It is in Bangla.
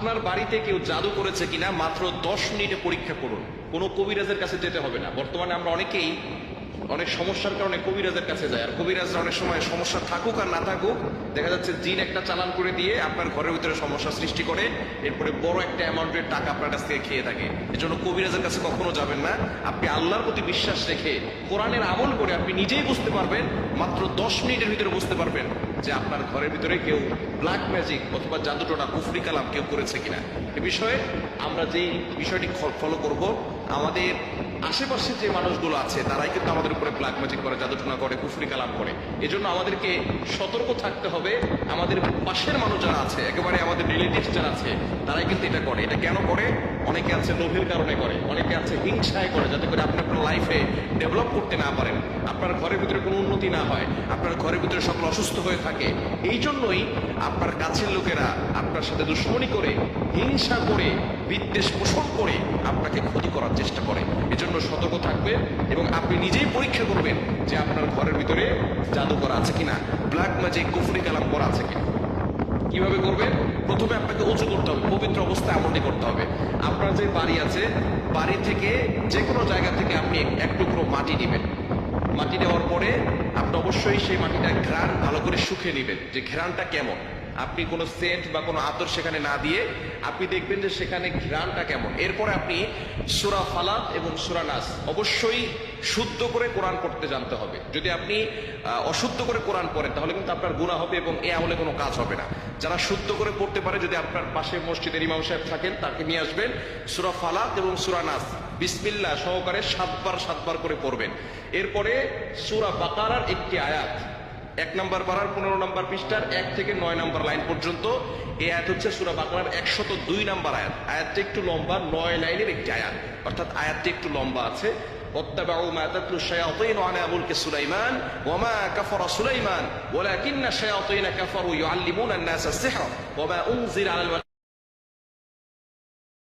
আপনার বাড়িতে কেউ জাদু করেছে কিনা মাত্র 10 মিনিটে পরীক্ষা করুন। কোনো কবিরাজের কাছে যেতে হবে না। বর্তমানে আমরা অনেকেই অনেক সমস্যার কারণে কবিরাজের কাছে যায়, আর কবিরাজরা অনেক সময় সমস্যা থাকুক আর না থাকুক, দেখা যাচ্ছে জিন একটা চালান করে দিয়ে আপনার ঘরের ভিতরে সমস্যা সৃষ্টি করে, এরপরে বড় একটা অ্যামাউন্টের টাকা আপনার কাছ থেকে খেয়ে থাকে। এজন্য কবিরাজের কাছে কখনো যাবেন না। আপনি আল্লাহর প্রতি বিশ্বাস রেখে কোরআনের আমল করে আপনি নিজেই বুঝতে পারবেন, মাত্র 10 মিনিটের ভিতরে বুঝতে পারবেন যে আপনার ঘরের ভিতরে কেউ ব্ল্যাক ম্যাজিক অথবা জাদুটোনা কুফরি কালাম কেউ করেছে কিনা। এ বিষয়ে আমরা যেই বিষয়টি ফলো করব, আমাদের আশেপাশে যে মানুষগুলো আছে তারাই কিন্তু আমাদের উপরে ব্ল্যাক ম্যাজিক করে, জাদুটোনা করে, কুফরি কালাম করে। এজন্য আমাদেরকে সতর্ক থাকতে হবে। আমাদের পাশের মানুষ যারা আছে, একেবারে আমাদের রিলেটিভস যারা আছে, তারাই কিন্তু এটা করে। এটা কেন করে? অনেকে আছে লোভের কারণে করে, অনেকে আছে হিংসায় করে, যাতে করে আপনি আপনার লাইফে ডেভেলপ করতে না পারেন, আপনার ঘরের ভিতরে কোনো উন্নতি না হয়, আপনার ঘরের ভিতরে সকল অসুস্থ হয়ে থাকে। এই জন্যই আপনার কাছের লোকেরা আপনার সাথে দুশ্মনী করে, হিংসা করে, বিদ্বেষ পোষণ করে আপনাকে ক্ষতি করার চেষ্টা করে। এজন্য সতর্ক থাকবেন এবং আপনি নিজেই পরীক্ষা করবেন যে আপনার ঘরের ভিতরে জাদু করা আছে কিনা, ব্ল্যাক ম্যাজিক কুফরি কালাম করা আছে কিনা। কিভাবে করবেন? প্রথমে আপনাকে উঁচু করতে হবে, পবিত্র অবস্থায় আমলটি করতে হবে। আপনার যে বাড়ি আছে, বাড়ি থেকে যে কোনো জায়গা থেকে আপনি এক টুকরো মাটি নেবেন। মাটি নেওয়ার পরে আপনি অবশ্যই সেই মাটিটা ঘ্রাণ ভালো করে শুকিয়ে নেবেন, যে ঘ্রাণটা কেমন। আপনি কোনো সেন্ট বা কোনো আতর সেখানে না দিয়ে আপনি দেখবেন যে সেখানে ঘ্রাণটা কেমন। এরপরে আপনি সূরা ফালাক এবং সূরা নাস অবশ্যই শুদ্ধ করে কোরআন পড়তে জানতে হবে। যদি আপনি অশুদ্ধ করে কোরআন পড়েন তাহলে কিন্তু আপনার গুনাহ হবে এবং এ আমলে কোনো কাজ হবে না। যারা শুদ্ধ করে পড়তে পারে, যদি আপনার পাশে মসজিদের ইমাম সাহেব থাকেন তাকে নিয়ে আসবেন, সূরা ফালাক এবং সূরা নাস বিসমিল্লাহ সহকারে 7 বার করে পড়বেন। এরপরে সূরা বাকারার একটি আয়াত, 1 নম্বর পারার 15 নম্বর পৃষ্ঠার 1 থেকে 9 নম্বর লাইন পর্যন্ত, এই আয়াত হচ্ছে সূরা বাকারার 102 নম্বর আয়াত। আয়াতটা একটু লম্বা, 9 লাইনের একটি আয়াত, অর্থাৎ আয়াতটি একটু লম্বা আছে। واتبعوا ما تتلو الشياطين على ملك سليمان وما كفر سليمان ولكن الشياطين كفروا يعلمون الناس السحر وما أنزل على